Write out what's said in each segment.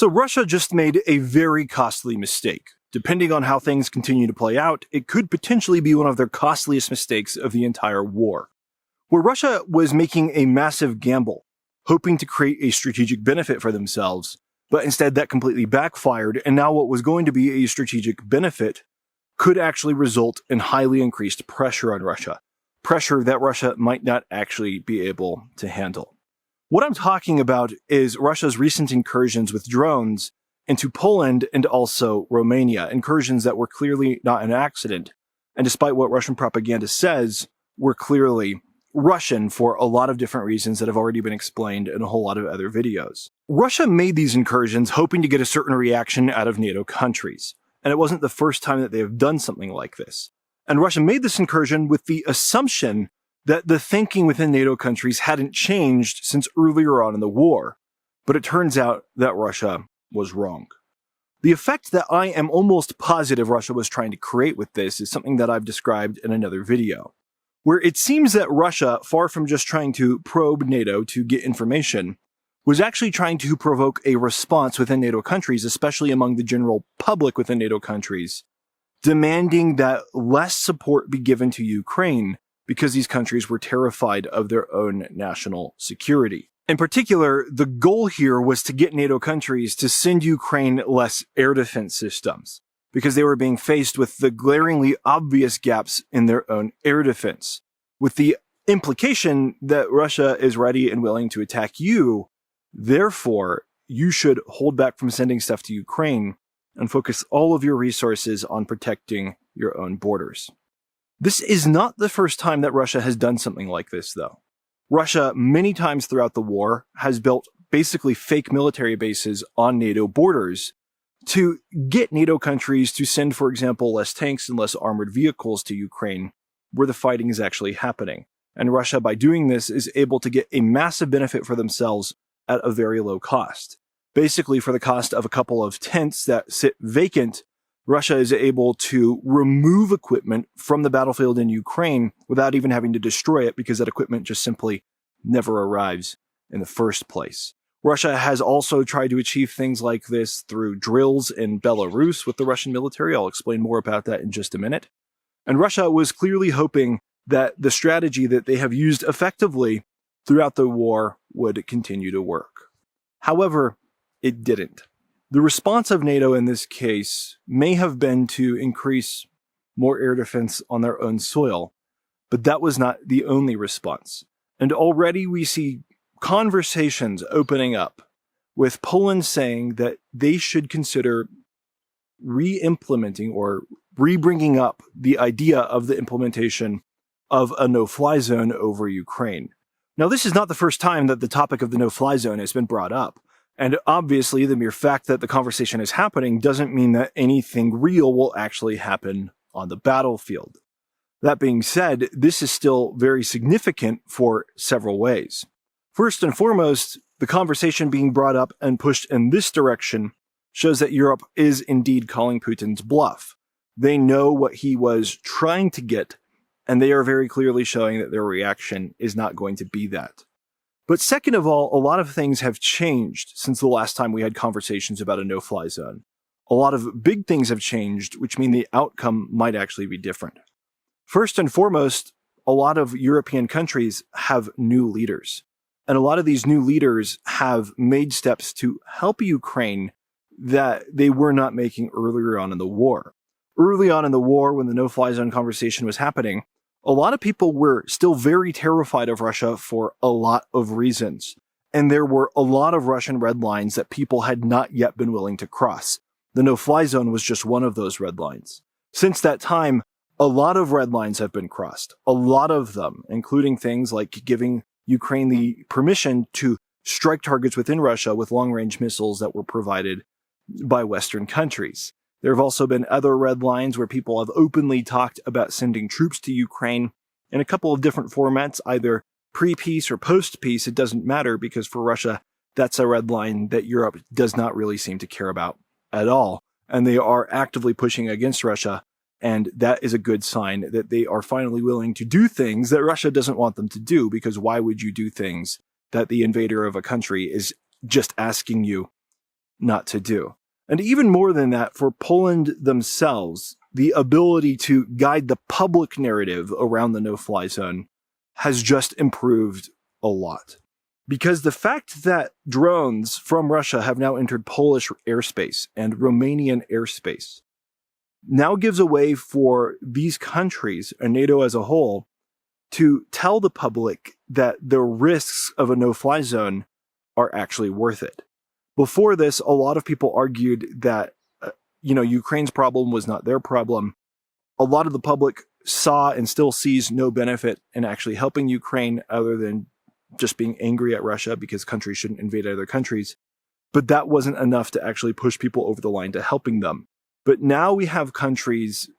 So Russia just made a very costly mistake. Depending on how things continue to play out, it could potentially be one of their costliest mistakes of the entire war. Where Russia was making a massive gamble, hoping to create a strategic benefit for themselves, but instead that completely backfired, and now what was going to be a strategic benefit could actually result in highly increased pressure on Russia. Pressure that Russia might not actually be able to handle. What I'm talking about is Russia's recent incursions with drones into Poland and also Romania, incursions that were clearly not an accident, and despite what Russian propaganda says, were clearly Russian for a lot of different reasons that have already been explained in a whole lot of other videos. Russia made these incursions hoping to get a certain reaction out of NATO countries, and it wasn't the first time that they have done something like this. And Russia made this incursion with the assumption that the thinking within NATO countries hadn't changed since earlier on in the war, but it turns out that Russia was wrong. The effect that I am almost positive Russia was trying to create with this is something that I've described in another video, where it seems that Russia, far from just trying to probe NATO to get information, was actually trying to provoke a response within NATO countries, especially among the general public within NATO countries, demanding that less support be given to Ukraine because these countries were terrified of their own national security. In particular, the goal here was to get NATO countries to send Ukraine less air defense systems, because they were being faced with the glaringly obvious gaps in their own air defense, with the implication that Russia is ready and willing to attack you. Therefore, you should hold back from sending stuff to Ukraine and focus all of your resources on protecting your own borders. This is not the first time that Russia has done something like this, though. Russia, many times throughout the war, has built basically fake military bases on NATO borders to get NATO countries to send, for example, less tanks and less armored vehicles to Ukraine, where the fighting is actually happening. And Russia, by doing this, is able to get a massive benefit for themselves at a very low cost. Basically, for the cost of a couple of tents that sit vacant, Russia is able to remove equipment from the battlefield in Ukraine without even having to destroy it, because that equipment just simply never arrives in the first place. Russia has also tried to achieve things like this through drills in Belarus with the Russian military. I'll explain more about that in just a minute. And Russia was clearly hoping that the strategy that they have used effectively throughout the war would continue to work. However, it didn't. The response of NATO in this case may have been to increase more air defense on their own soil, but that was not the only response. And already we see conversations opening up with Poland saying that they should consider re-implementing or re-bringing up the idea of the implementation of a no-fly zone over Ukraine. Now, this is not the first time that the topic of the no-fly zone has been brought up. And obviously, the mere fact that the conversation is happening doesn't mean that anything real will actually happen on the battlefield. That being said, this is still very significant for several ways. First and foremost, the conversation being brought up and pushed in this direction shows that Europe is indeed calling Putin's bluff. They know what he was trying to get, and they are very clearly showing that their reaction is not going to be that. But second of all, a lot of things have changed since the last time we had conversations about a no-fly zone. A lot of big things have changed, which mean the outcome might actually be different. First and foremost, a lot of European countries have new leaders. And a lot of these new leaders have made steps to help Ukraine that they were not making earlier on in the war. Early on in the war, when the no-fly zone conversation was happening, a lot of people were still very terrified of Russia for a lot of reasons. And there were a lot of Russian red lines that people had not yet been willing to cross. The no-fly zone was just one of those red lines. Since that time, a lot of red lines have been crossed. A lot of them, including things like giving Ukraine the permission to strike targets within Russia with long-range missiles that were provided by Western countries. There have also been other red lines where people have openly talked about sending troops to Ukraine in a couple of different formats, either pre-peace or post-peace. It doesn't matter, because for Russia, that's a red line that Europe does not really seem to care about at all. And they are actively pushing against Russia. And that is a good sign that they are finally willing to do things that Russia doesn't want them to do, because why would you do things that the invader of a country is just asking you not to do. And even more than that, for Poland themselves, the ability to guide the public narrative around the no-fly zone has just improved a lot. Because the fact that drones from Russia have now entered Polish airspace and Romanian airspace now gives a way for these countries, and NATO as a whole, to tell the public that the risks of a no-fly zone are actually worth it. Before this, a lot of people argued that, Ukraine's problem was not their problem. A lot of the public saw and still sees no benefit in actually helping Ukraine other than just being angry at Russia because countries shouldn't invade other countries. But that wasn't enough to actually push people over the line to helping them. But now we have countries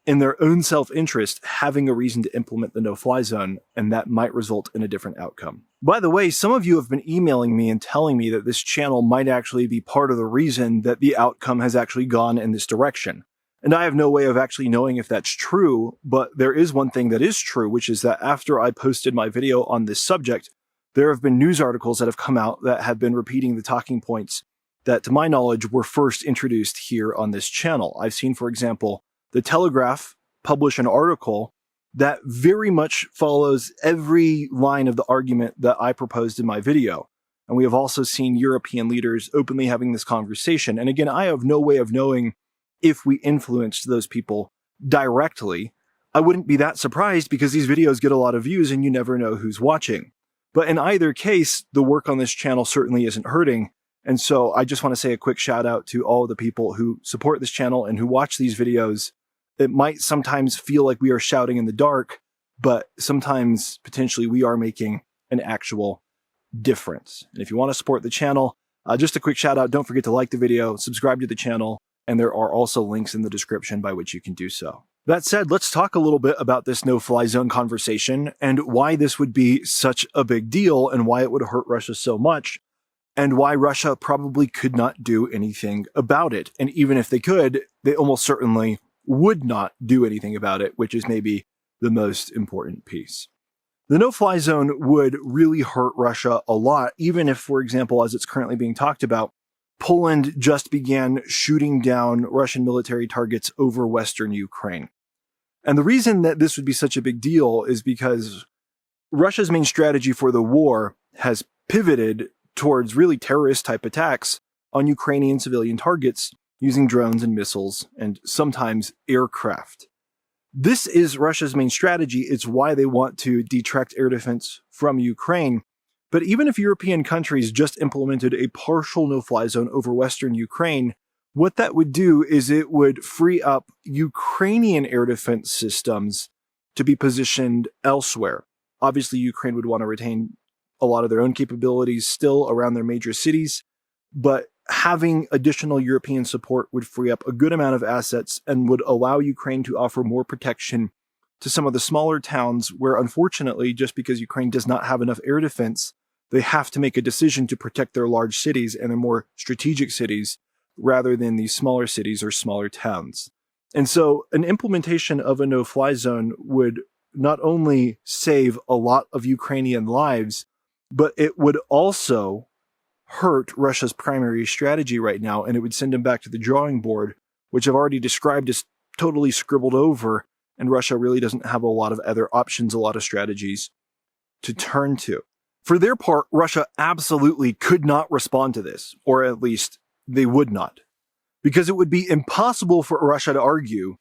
in their own self-interest having a reason to implement the no-fly zone, and that might result in a different outcome. By the way, some of you have been emailing me and telling me that this channel might actually be part of the reason that the outcome has actually gone in this direction. And I have no way of actually knowing if that's true, but there is one thing that is true, which is that after I posted my video on this subject, there have been news articles that have come out that have been repeating the talking points that, to my knowledge, were first introduced here on this channel. I've seen, for example, The Telegraph publish an article that very much follows every line of the argument that I proposed in my video. And we have also seen European leaders openly having this conversation. And again, I have no way of knowing if we influenced those people directly. I wouldn't be that surprised because these videos get a lot of views and you never know who's watching. But in either case, the work on this channel certainly isn't hurting. And so I just want to say a quick shout out to all of the people who support this channel and who watch these videos. It might sometimes feel like we are shouting in the dark, but sometimes potentially we are making an actual difference. And if you want to support the channel, just a quick shout out, don't forget to like the video, subscribe to the channel, and there are also links in the description by which you can do so. That said, let's talk a little bit about this no-fly zone conversation and why this would be such a big deal and why it would hurt Russia so much and why Russia probably could not do anything about it. And even if they could, they almost certainly would not do anything about it, which is maybe the most important piece. The no-fly zone would really hurt Russia a lot, even if, for example, as it's currently being talked about, Poland just began shooting down Russian military targets over Western Ukraine. And the reason that this would be such a big deal is because Russia's main strategy for the war has pivoted towards really terrorist-type attacks on Ukrainian civilian targets using drones and missiles and sometimes aircraft. This is Russia's main strategy. It's why they want to detract air defense from Ukraine. But even if European countries just implemented a partial no-fly zone over Western Ukraine, what that would do is it would free up Ukrainian air defense systems to be positioned elsewhere. Obviously, Ukraine would want to retain a lot of their own capabilities still around their major cities, but having additional European support would free up a good amount of assets and would allow Ukraine to offer more protection to some of the smaller towns where, unfortunately, just because Ukraine does not have enough air defense, they have to make a decision to protect their large cities and their more strategic cities rather than these smaller cities or smaller towns. And so an implementation of a no-fly zone would not only save a lot of Ukrainian lives, but it would also hurt Russia's primary strategy right now, and it would send them back to the drawing board, which I've already described as totally scribbled over, and Russia really doesn't have a lot of other options, a lot of strategies to turn to. For their part, Russia absolutely could not respond to this, or at least they would not, because it would be impossible for Russia to argue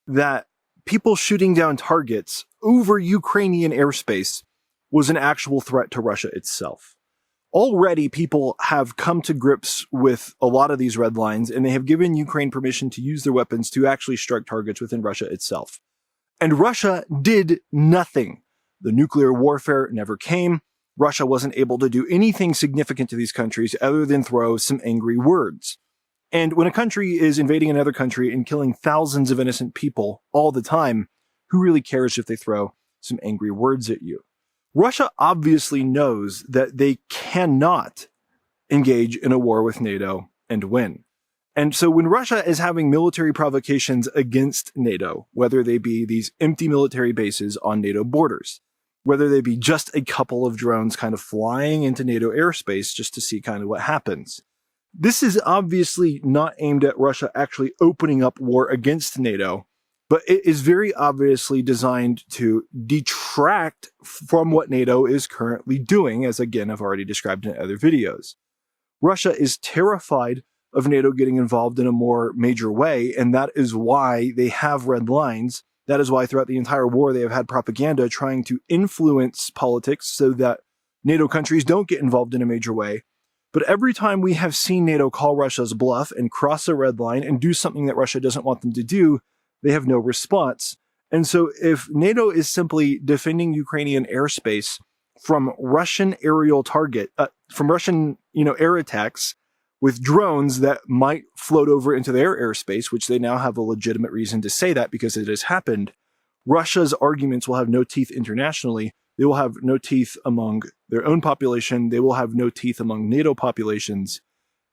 that people shooting down targets over Ukrainian airspace was an actual threat to Russia itself. Already, people have come to grips with a lot of these red lines, and they have given Ukraine permission to use their weapons to actually strike targets within Russia itself. And Russia did nothing. The nuclear warfare never came. Russia wasn't able to do anything significant to these countries other than throw some angry words. And when a country is invading another country and killing thousands of innocent people all the time, who really cares if they throw some angry words at you? Russia obviously knows that they cannot engage in a war with NATO and win. And so when Russia is having military provocations against NATO, whether they be these empty military bases on NATO borders, whether they be just a couple of drones kind of flying into NATO airspace just to see kind of what happens, This is obviously not aimed at Russia actually opening up war against NATO, but it is very obviously designed to detract from what NATO is currently doing, as again I've already described in other videos. Russia is terrified of NATO getting involved in a more major way, and that is why they have red lines. That is why throughout the entire war they have had propaganda trying to influence politics so that NATO countries don't get involved in a major way. But every time we have seen NATO call Russia's bluff and cross a red line and do something that Russia doesn't want them to do, they have no response. And so if NATO is simply defending Ukrainian airspace from Russian aerial from Russian, air attacks with drones that might float over into their airspace, which they now have a legitimate reason to say that because it has happened, Russia's arguments will have no teeth internationally. They will have no teeth among their own population. They will have no teeth among NATO populations.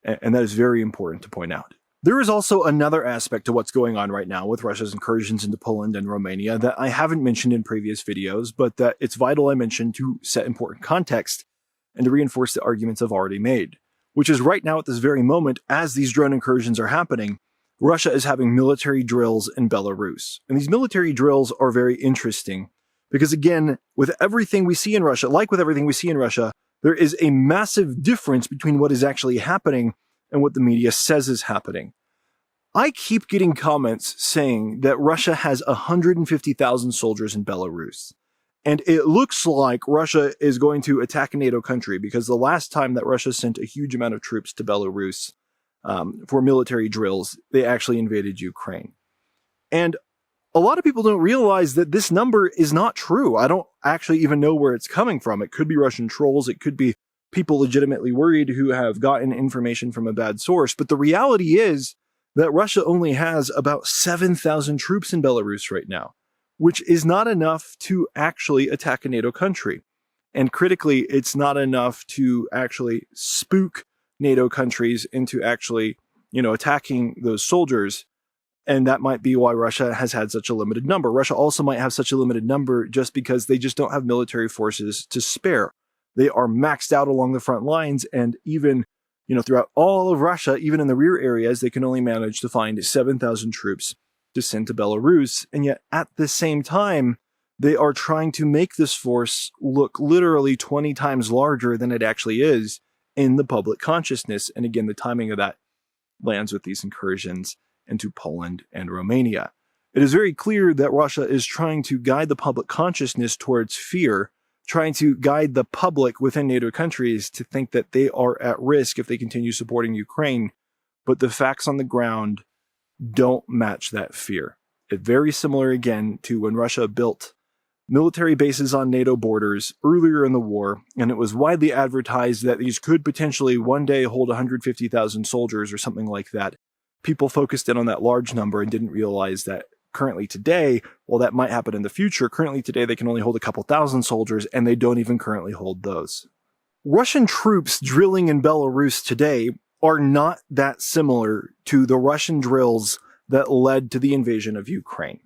And that is very important to point out. There is also another aspect to what's going on right now with Russia's incursions into Poland and Romania that I haven't mentioned in previous videos, but that it's vital I mention to set important context and to reinforce the arguments I've already made, which is right now at this very moment, as these drone incursions are happening, Russia is having military drills in Belarus. And these military drills are very interesting because, again, with everything we see in Russia, there is a massive difference between what is actually happening and what the media says is happening. I keep getting comments saying that Russia has 150,000 soldiers in Belarus. And it looks like Russia is going to attack a NATO country because the last time that Russia sent a huge amount of troops to Belarus for military drills, they actually invaded Ukraine. And a lot of people don't realize that this number is not true. I don't actually even know where it's coming from. It could be Russian trolls. It could be people legitimately worried who have gotten information from a bad source. But the reality is that Russia only has about 7,000 troops in Belarus right now, which is not enough to actually attack a NATO country. And critically, it's not enough to actually spook NATO countries into actually, attacking those soldiers. And that might be why Russia has had such a limited number. Russia also might have such a limited number just because they just don't have military forces to spare. They are maxed out along the front lines, and even, throughout all of Russia, even in the rear areas, they can only manage to find 7,000 troops to send to Belarus. And yet, at the same time, they are trying to make this force look literally 20 times larger than it actually is in the public consciousness. And again, the timing of that lands with these incursions into Poland and Romania. It is very clear that Russia is trying to guide the public consciousness towards fear, trying to guide the public within NATO countries to think that they are at risk if they continue supporting Ukraine. But the facts on the ground don't match that fear. It's very similar again to when Russia built military bases on NATO borders earlier in the war, and it was widely advertised that these could potentially one day hold 150,000 soldiers or something like that. People focused in on that large number and didn't realize that currently today, while that might happen in the future, currently today they can only hold a couple thousand soldiers, and they don't even currently hold those. Russian troops drilling in Belarus today are not that similar to the Russian drills that led to the invasion of Ukraine.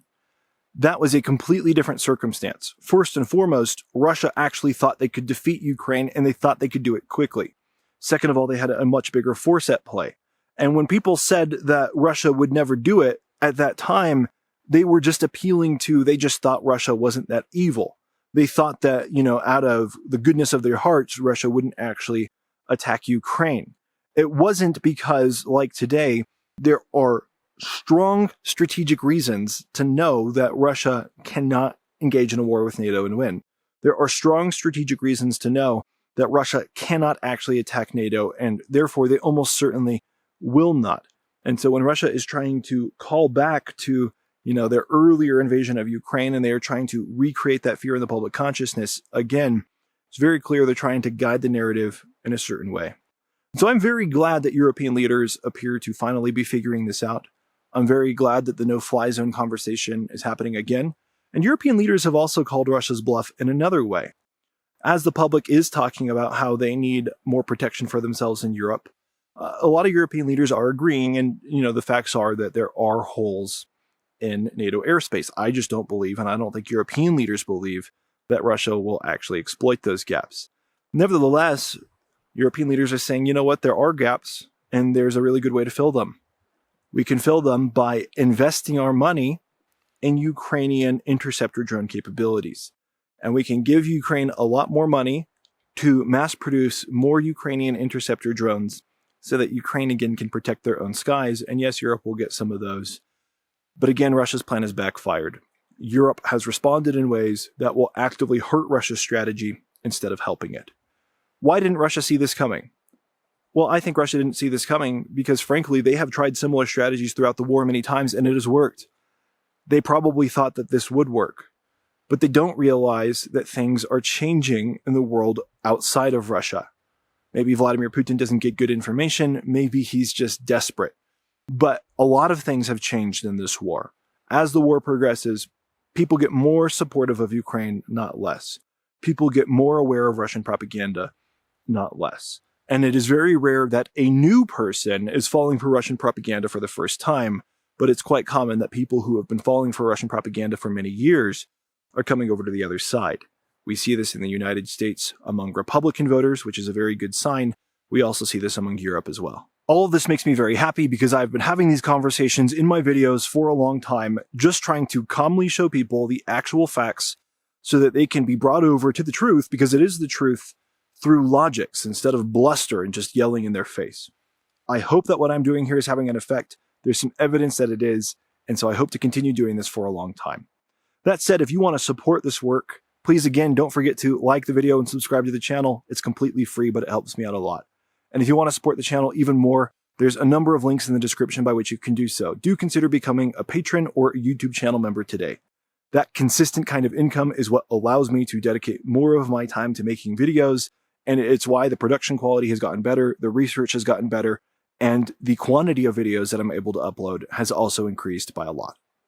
That was a completely different circumstance. First and foremost, Russia actually thought they could defeat Ukraine, and they thought they could do it quickly. Second of all, they had a much bigger force at play. And when people said that Russia would never do it, at that time, they were just they just thought Russia wasn't that evil. They thought that, out of the goodness of their hearts, Russia wouldn't actually attack Ukraine. It wasn't because, like today, there are strong strategic reasons to know that Russia cannot engage in a war with NATO and win. There are strong strategic reasons to know that Russia cannot actually attack NATO, and therefore they almost certainly will not. And so when Russia is trying to call back to, their earlier invasion of Ukraine, and they are trying to recreate that fear in the public consciousness, again, it's very clear they're trying to guide the narrative in a certain way. So I'm very glad that European leaders appear to finally be figuring this out. I'm very glad that the no-fly zone conversation is happening again. And European leaders have also called Russia's bluff in another way. As the public is talking about how they need more protection for themselves in Europe, a lot of European leaders are agreeing, and the facts are that there are holes in NATO airspace. I just don't believe, and I don't think European leaders believe, that Russia will actually exploit those gaps. Nevertheless, European leaders are saying, there are gaps, and there's a really good way to fill them. We can fill them by investing our money in Ukrainian interceptor drone capabilities. And we can give Ukraine a lot more money to mass produce more Ukrainian interceptor drones so that Ukraine again can protect their own skies. And yes, Europe will get some of those. But again, Russia's plan has backfired. Europe has responded in ways that will actively hurt Russia's strategy instead of helping it. Why didn't Russia see this coming? Well, I think Russia didn't see this coming because, frankly, they have tried similar strategies throughout the war many times and it has worked. They probably thought that this would work, but they don't realize that things are changing in the world outside of Russia. Maybe Vladimir Putin doesn't get good information. Maybe he's just desperate. But a lot of things have changed in this war. As the war progresses, people get more supportive of Ukraine, not less. People get more aware of Russian propaganda, not less. And it is very rare that a new person is falling for Russian propaganda for the first time, but it's quite common that people who have been falling for Russian propaganda for many years are coming over to the other side. We see this in the United States among Republican voters, which is a very good sign. We also see this among Europe as well. All of this makes me very happy because I've been having these conversations in my videos for a long time, just trying to calmly show people the actual facts so that they can be brought over to the truth, because it is the truth, through logics instead of bluster and just yelling in their face. I hope that what I'm doing here is having an effect. There's some evidence that it is, and so I hope to continue doing this for a long time. That said, if you want to support this work, please again, don't forget to like the video and subscribe to the channel. It's completely free, but it helps me out a lot. And if you want to support the channel even more, there's a number of links in the description by which you can do so. Do consider becoming a patron or a YouTube channel member today. That consistent kind of income is what allows me to dedicate more of my time to making videos, and it's why the production quality has gotten better, the research has gotten better, and the quantity of videos that I'm able to upload has also increased by a lot.